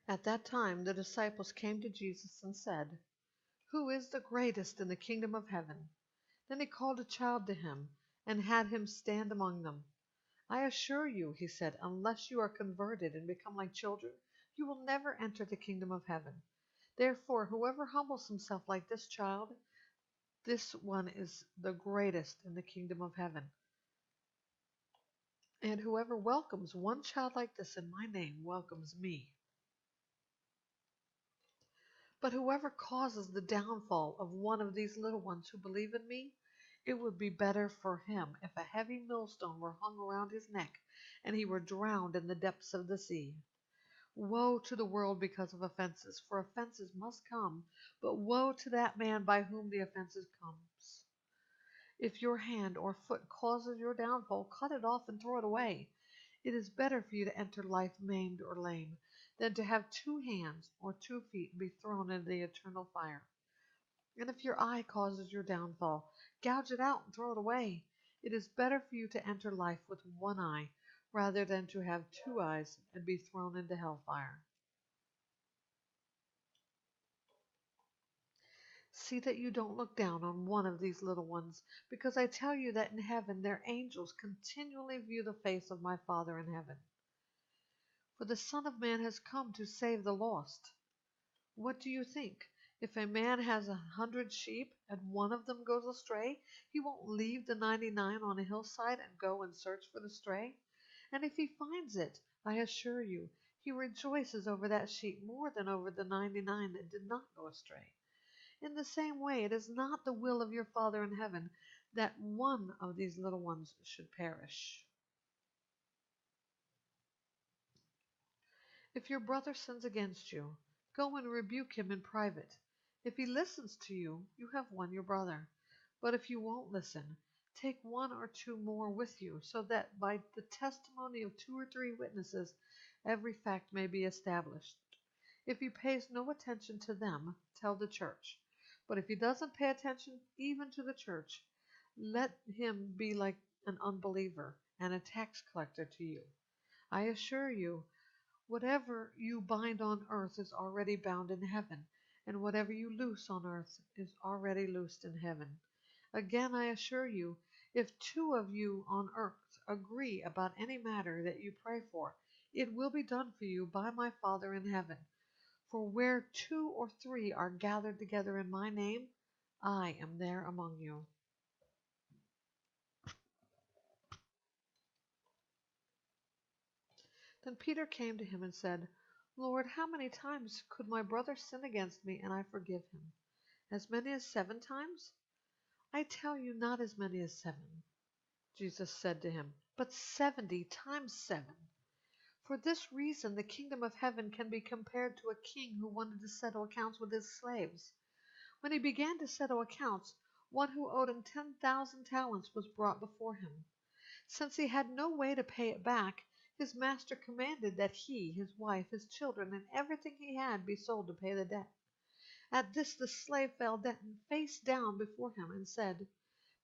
At that time the disciples came to Jesus and said, "Who is the greatest in the kingdom of heaven?" Then he called a child to him and had him stand among them. "I assure you," he said, "unless you are converted and become like children, you will never enter the kingdom of heaven. Therefore, whoever humbles himself like this child, this one is the greatest in the kingdom of heaven. And whoever welcomes one child like this in my name welcomes me. But whoever causes the downfall of one of these little ones who believe in me, it would be better for him if a heavy millstone were hung around his neck and he were drowned in the depths of the sea. Woe to the world because of offenses, for offenses must come, but woe to that man by whom the offenses comes. If your hand or foot causes your downfall, cut it off and throw it away. It is better for you to enter life maimed or lame than to have 2 hands or 2 feet and be thrown into the eternal fire. And if your eye causes your downfall, gouge it out and throw it away. It is better for you to enter life with 1 eye rather than to have 2 eyes and be thrown into hellfire. See that you don't look down on one of these little ones, because I tell you that in heaven their angels continually view the face of my Father in heaven. For the Son of Man has come to save the lost. What do you think? If a man has 100 sheep and one of them goes astray, he won't leave the 99 on a hillside and go and search for the stray? And if he finds it, I assure you, he rejoices over that sheep more than over the 99 that did not go astray. In the same way, it is not the will of your Father in heaven that one of these little ones should perish. If your brother sins against you, go and rebuke him in private. If he listens to you, you have won your brother. But if you won't listen, take 1 or 2 more with you, so that by the testimony of 2 or 3 witnesses every fact may be established. If he pays no attention to them, tell the church. But if he doesn't pay attention even to the church, let him be like an unbeliever and a tax collector to you. I assure you, whatever you bind on earth is already bound in heaven, and whatever you loose on earth is already loosed in heaven. Again, I assure you, if 2 of you on earth agree about any matter that you pray for, it will be done for you by my Father in heaven. For where 2 or 3 are gathered together in my name, I am there among you. Then Peter came to him and said, Lord, how many times could my brother sin against me and I forgive him? As many as 7 times? I tell you, not as many as 7. Jesus said to him, but 70 times 7. For this reason the kingdom of heaven can be compared to a king who wanted to settle accounts with his slaves. When he began to settle accounts, one who owed him 10,000 talents was brought before him. Since he had no way to pay it back, his master commanded that he, his wife, his children, and everything he had be sold to pay the debt. At this the slave fell down face down before him and said,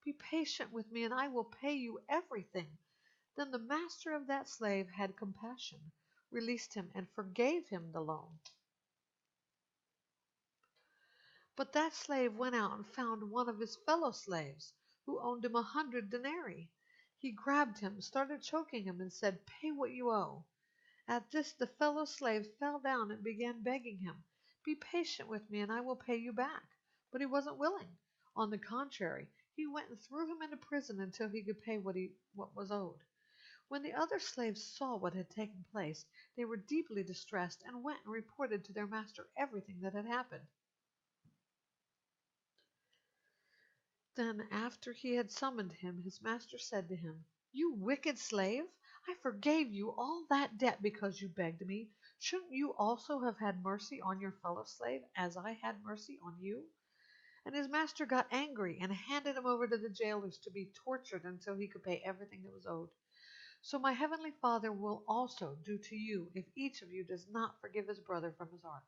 Be patient with me, and I will pay you everything. Then the master of that slave had compassion, released him, and forgave him the loan. But that slave went out and found one of his fellow slaves, who owed him 100 denarii. He grabbed him, started choking him, and said, Pay what you owe. At this the fellow slave fell down and began begging him, Be patient with me, and I will pay you back. But he wasn't willing. On the contrary, he went and threw him into prison until he could pay what was owed. When the other slaves saw what had taken place, they were deeply distressed and went and reported to their master everything that had happened. Then, after he had summoned him, his master said to him, You wicked slave! I forgave you all that debt because you begged me. Shouldn't you also have had mercy on your fellow slave, as I had mercy on you? And his master got angry and handed him over to the jailers to be tortured until he could pay everything that was owed. So my heavenly Father will also do to you if each of you does not forgive his brother from his heart.